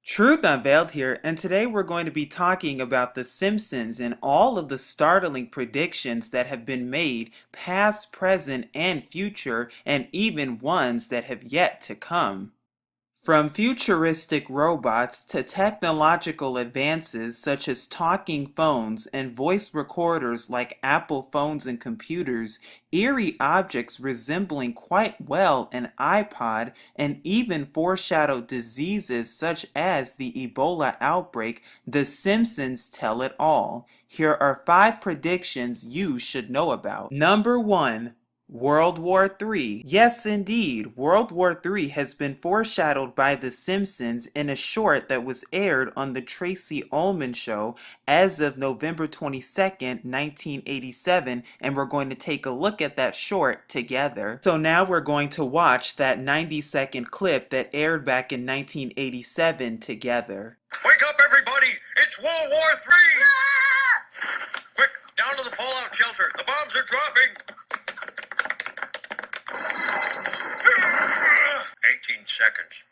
Truth Unveiled here, and today we're going to be talking about The Simpsons and all of the startling predictions that have been made, past, present, and future, and even ones that have yet to come. From futuristic robots to technological advances such as talking phones and voice recorders like Apple phones and computers, eerie objects resembling quite well an iPod, and even foreshadowed diseases such as the Ebola outbreak, The Simpsons tell it all. Here are 5 predictions you should know about. Number 1. World War III. Yes, indeed, World War III has been foreshadowed by The Simpsons in a short that was aired on The Tracy Ullman Show as of November 22nd, 1987, and we're going to take a look at that short together. So now we're going to watch that 90-second clip that aired back in 1987 together. Wake up, everybody! It's World War III! Ah! Quick, down to the fallout shelter. The bombs are dropping. 18 seconds.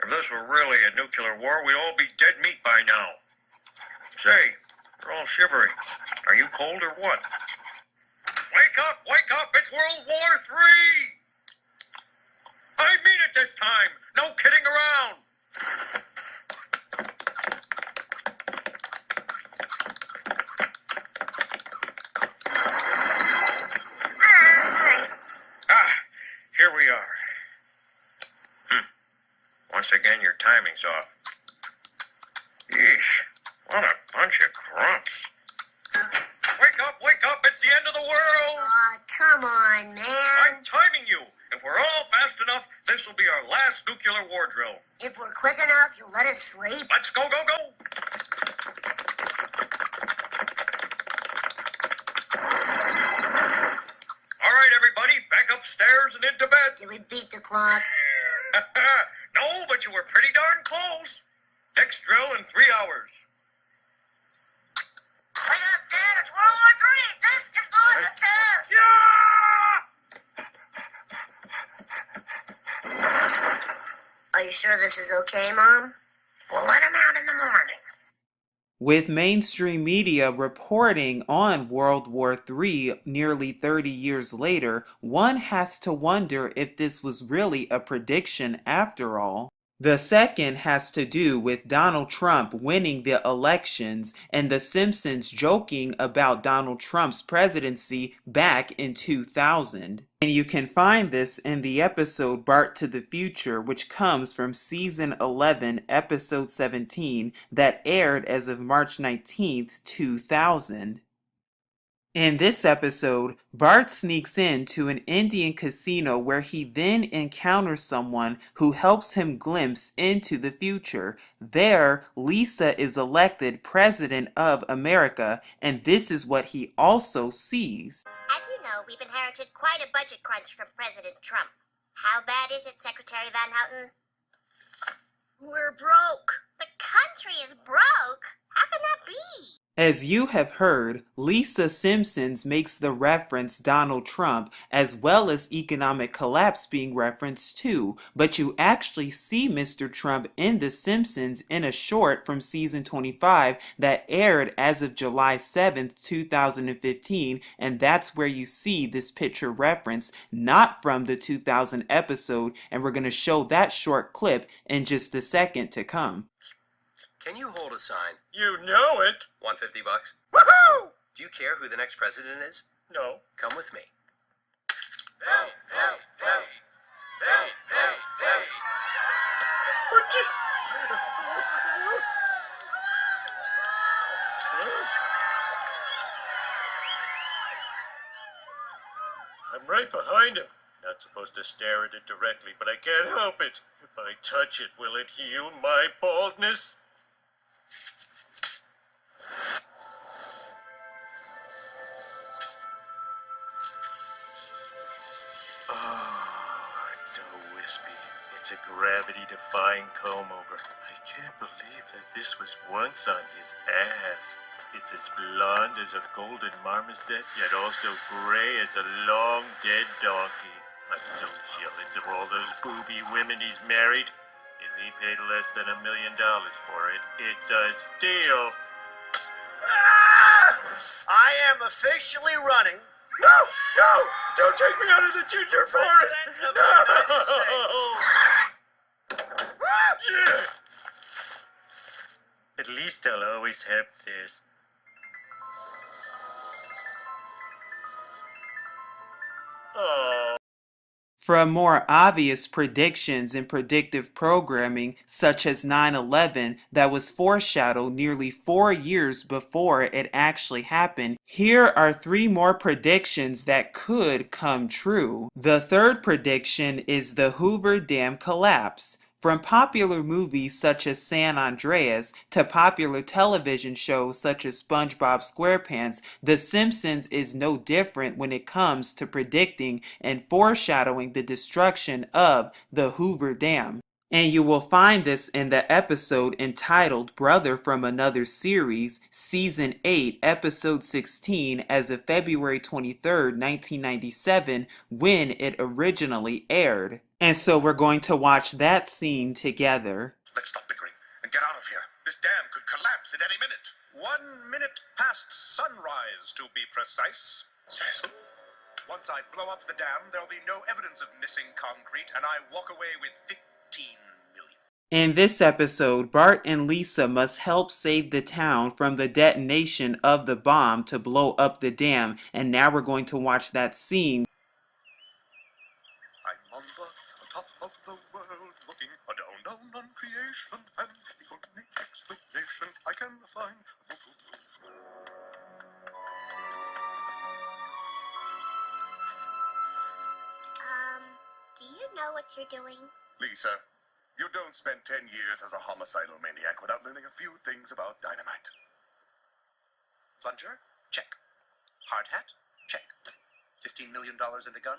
If this were really a nuclear war, we'd all be dead meat by now. Say, you're all shivering. Are you cold or what? Wake up, it's World War III! I mean it this time, no kidding around. Here we are. Once again, your timing's off. Yeesh, what a bunch of grunts. Wake up, it's the end of the world! Aw, come on, man. I'm timing you. If we're all fast enough, this will be our last nuclear war drill. If we're quick enough, you'll let us sleep? Let's go! All right, everybody, back upstairs and into bed. Did we beat the clock? No, but you were pretty darn close. Next drill in 3 hours. Wake up, Dad, it's World War III. This is not a test. Yeah! Are you sure this is okay, Mom? We'll let him out in the morning. With mainstream media reporting on World War III nearly 30 years later, one has to wonder if this was really a prediction after all. The second has to do with Donald Trump winning the elections and The Simpsons joking about Donald Trump's presidency back in 2000. And you can find this in the episode Bart to the Future, which comes from season 11, episode 17, that aired as of March 19th, 2000. In this episode, Bart sneaks into an Indian casino where he then encounters someone who helps him glimpse into the future. There, Lisa is elected President of America, and this is what he also sees. As you know, we've inherited quite a budget crunch from President Trump. How bad is it, Secretary Van Houten? We're broke. The country is broke? How can that be? As you have heard, Lisa Simpsons makes the reference Donald Trump as well as economic collapse being referenced too, but you actually see Mr. Trump in The Simpsons in a short from season 25 that aired as of July 7th, 2015, and that's where you see this picture reference, not from the 2000 episode, and we're going to show that short clip in just a second to come. Can you hold a sign? You know it. $150? Woohoo! Do you care who the next president is? No. Come with me. I'm right behind him. Not supposed to stare at it directly, but I can't help it. If I touch it, will it heal my baldness? Oh, it's so wispy. It's a gravity-defying comb-over. I can't believe that this was once on his ass. It's as blonde as a golden marmoset, yet also gray as a long-dead donkey. I'm so jealous of all those booby women he's married. If he paid less than $1 million for it, it's a steal. Ah! I am officially running. No! No! Don't take me out of the ginger forest! President of the United States. Yeah. At least I'll always have this. Oh. From more obvious predictions in predictive programming, such as 9/11, that was foreshadowed nearly 4 years before it actually happened, here are 3 more predictions that could come true. The third prediction is the Hoover Dam collapse. From popular movies such as San Andreas to popular television shows such as SpongeBob SquarePants, The Simpsons is no different when it comes to predicting and foreshadowing the destruction of the Hoover Dam. And you will find this in the episode entitled Brother from Another Series, Season 8, Episode 16, as of February 23rd, 1997, when it originally aired. And so we're going to watch that scene together. Let's stop bickering and get out of here. This dam could collapse at any minute. 1 minute past sunrise, to be precise. Cecil? Once I blow up the dam, there'll be no evidence of missing concrete, and I walk away with 15 million. In this episode, Bart and Lisa must help save the town from the detonation of the bomb to blow up the dam, and now we're going to watch that scene. I'm on the top of the world, looking down on creation, and if only explanation I can find. Do you know what you're doing? Lisa, you don't spend 10 years as a homicidal maniac without learning a few things about dynamite. Plunger? Check. Hard hat? Check. $15 million in a gun?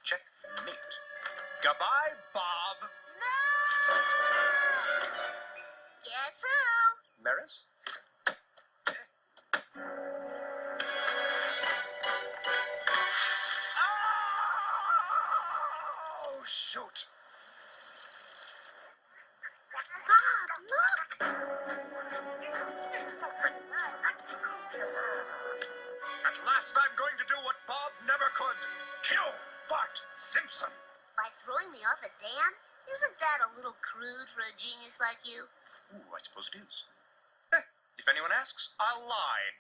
Check. Mate. Goodbye, Bob. No! Guess who? Maris? Oh, shoot! Bob, look! At last I'm going to do what Bob never could. Kill Bart Simpson. By throwing me off a dam? Isn't that a little crude for a genius like you? Ooh, I suppose it is. If anyone asks, I'll lie.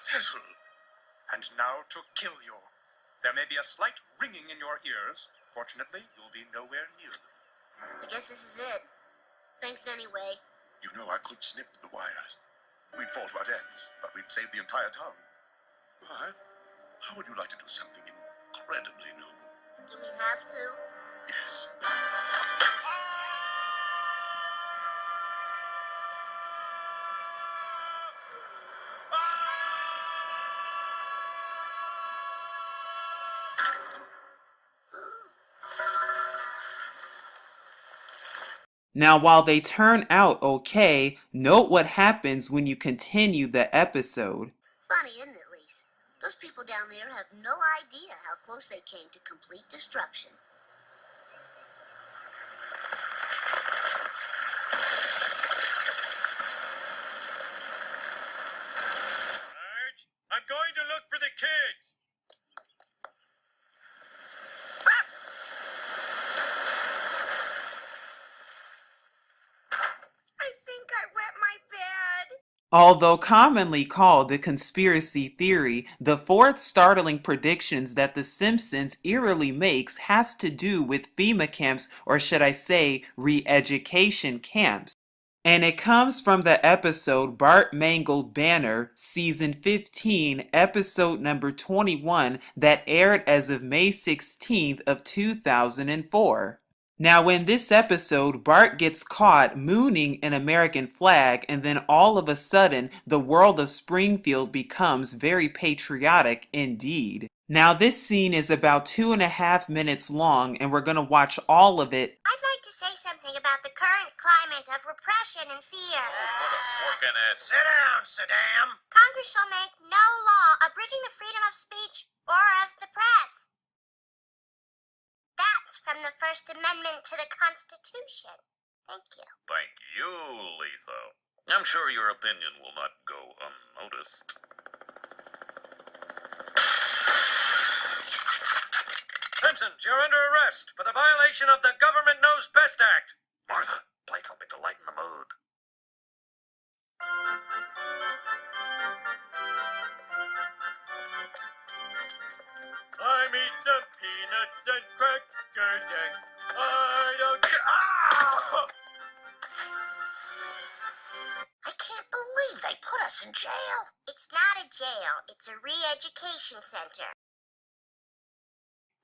Cecil! And now to kill you. There may be a slight ringing in your ears. Fortunately, you'll be nowhere near them. I guess this is it. Thanks anyway. You know I could snip the wires. We'd fall to our deaths, but we'd save the entire town. Why? How would you like to do something incredibly noble? Do we have to? Yes. Now, while they turn out okay, note what happens when you continue the episode. Funny, isn't it, Lise? Those people down there have no idea how close they came to complete destruction. Marge, I'm going to look for the kids. I think I wet my bed. Although commonly called the conspiracy theory, the fourth startling predictions that The Simpsons eerily makes has to do with FEMA camps, or should I say, re-education camps. And it comes from the episode Bart Mangled Banner, Season 15, Episode number 21, that aired as of May 16th of 2004. Now, in this episode, Bart gets caught mooning an American flag, and then all of a sudden, the world of Springfield becomes very patriotic indeed. Now, this scene is about 2.5 minutes long, and we're going to watch all of it. I'd like to say something about the current climate of repression and fear. Put a fork in it. Sit down, Saddam. Congress shall make no law abridging the freedom of speech or of the press. That's from the First Amendment to the Constitution. Thank you. Thank you, Lisa. I'm sure your opinion will not go unnoticed. Simpsons, you're under arrest for the violation of the Government Knows Best Act. Martha, play something to lighten the mood. I eat some peanuts and cracker jack. I don't care. Ah! I can't believe they put us in jail. It's not a jail. It's a re-education center.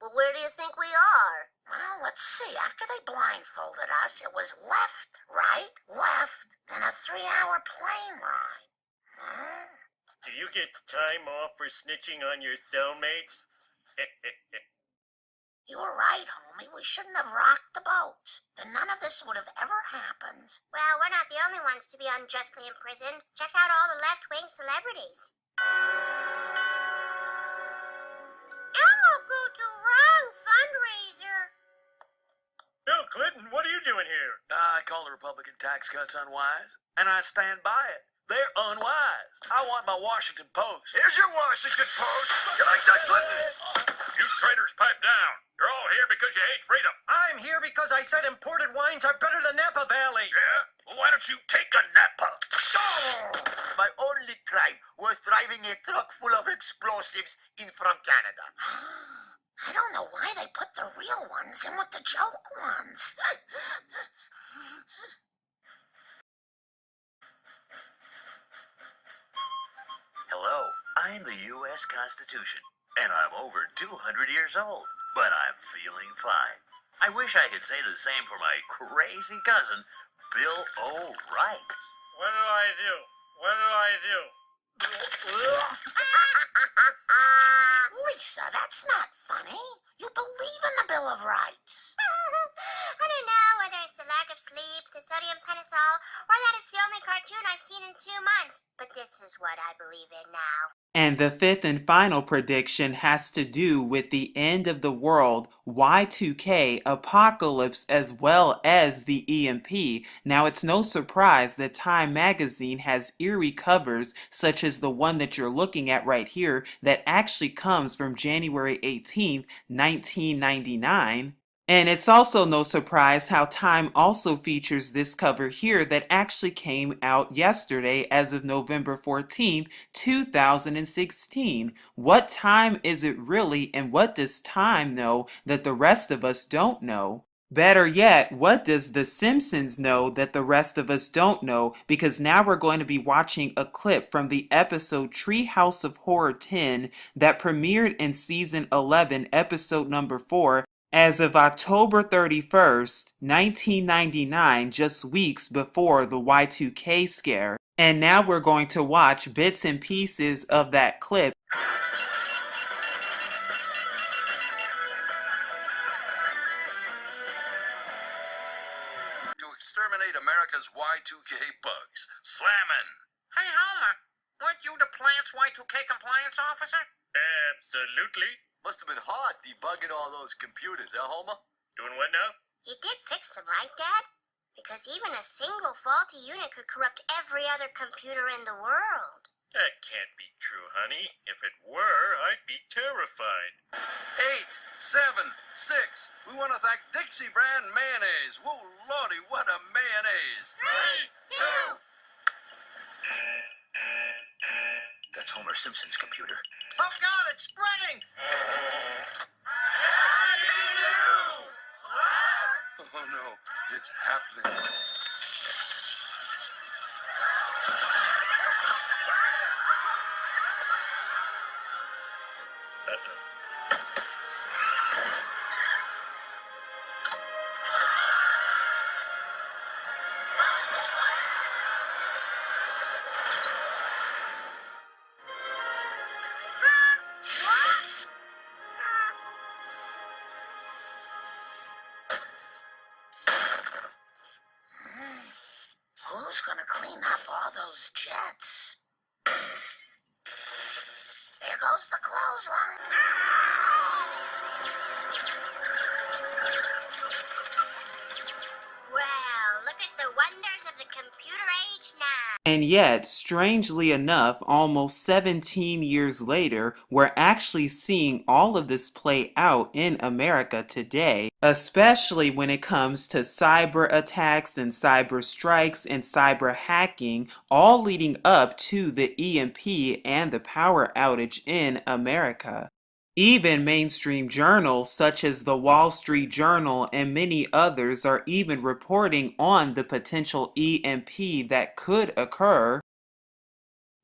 Well, where do you think we are? Well, let's see. After they blindfolded us, it was left, right, left, then a 3-hour plane ride. Huh? Do you get time off for snitching on your cellmates? You were right, homie. We shouldn't have rocked the boat. Then none of this would have ever happened. Well, we're not the only ones to be unjustly imprisoned. Check out all the left-wing celebrities. Elmo go to wrong fundraiser. Bill Clinton, what are you doing here? I call the Republican tax cuts unwise, and I stand by it. They're unwise. I want my Washington Post. Here's your Washington Post. You like that, Clinton? You traitors, pipe down. You're all here because you hate freedom. I'm here because I said imported wines are better than Napa Valley. Yeah? Well, why don't you take a Napa? My only crime was driving a truck full of explosives in from Canada. I don't know why they put the real ones in with the joke ones. Hello, I'm the U.S. Constitution, and I'm over 200 years old, but I'm feeling fine. I wish I could say the same for my crazy cousin, Bill O'Reilly. What do I do? What do I do? Lisa, that's not funny. You believe in the Bill of Rights. I don't know whether it's the lack of sleep, the sodium pentothal, or that it's the only cartoon I've seen in 2 months. But this is what I believe in now. And the fifth and final prediction has to do with the end of the world, Y2K, apocalypse, as well as the EMP. Now, it's no surprise that Time magazine has eerie covers, such as the one that you're looking at right here, that actually comes from January 18th, 1999. And it's also no surprise how Time also features this cover here that actually came out yesterday as of November 14th, 2016. What time is it really, and what does Time know that the rest of us don't know? Better yet, what does The Simpsons know that the rest of us don't know? Because now we're going to be watching a clip from the episode Treehouse of Horror 10 that premiered in season 11, episode number 4, as of October 31st, 1999, just weeks before the Y2K scare. And now we're going to watch bits and pieces of that clip. To exterminate America's Y2K bugs. Slammin'. Hey, Homer, weren't you the plant's Y2K compliance officer? Absolutely. Must have been hard debugging all those computers, Homer? Doing what now? You did fix them, right, Dad? Because even a single faulty unit could corrupt every other computer in the world. That can't be true, honey. If it were, I'd be terrified. 8, 7, 6. We want to thank Dixie Brand Mayonnaise. Whoa, lordy, what a mayonnaise. 3, 2. That's Homer Simpson's computer. Oh, God, it's spreading! Oh, no, it's happening. up all those jets. There goes the clothesline. Well, look at the wonders of the computer age now. And yet, strangely enough, almost 17 years later, we're actually seeing all of this play out in America today, especially when it comes to cyber attacks and cyber strikes and cyber hacking, all leading up to the EMP and the power outage in America. Even mainstream journals such as the Wall Street Journal and many others are even reporting on the potential EMP that could occur,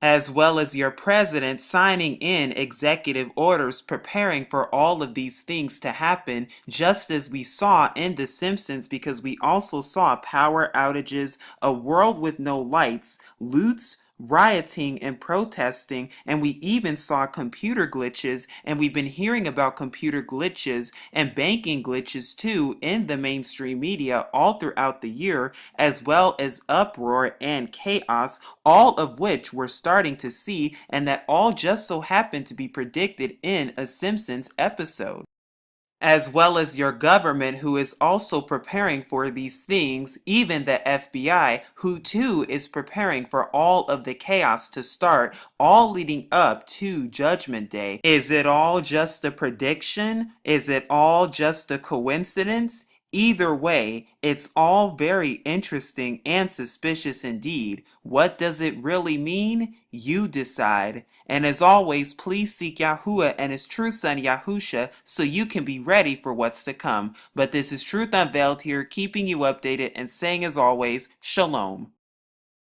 as well as your president signing in executive orders preparing for all of these things to happen, just as we saw in The Simpsons, because we also saw power outages, a world with no lights, loots, rioting and protesting, and we even saw computer glitches, and we've been hearing about computer glitches and banking glitches too in the mainstream media all throughout the year, as well as uproar and chaos, all of which we're starting to see, and that all just so happened to be predicted in a Simpsons episode. As well as your government, who is also preparing for these things, even the FBI, who too is preparing for all of the chaos to start, all leading up to Judgment Day. Is it all just a prediction? Is it all just a coincidence? Either way, it's all very interesting and suspicious indeed. What does it really mean? You decide. And as always, please seek Yahuwah and his true son Yahusha so you can be ready for what's to come. But this is Truth Unveiled here, keeping you updated and saying as always, Shalom.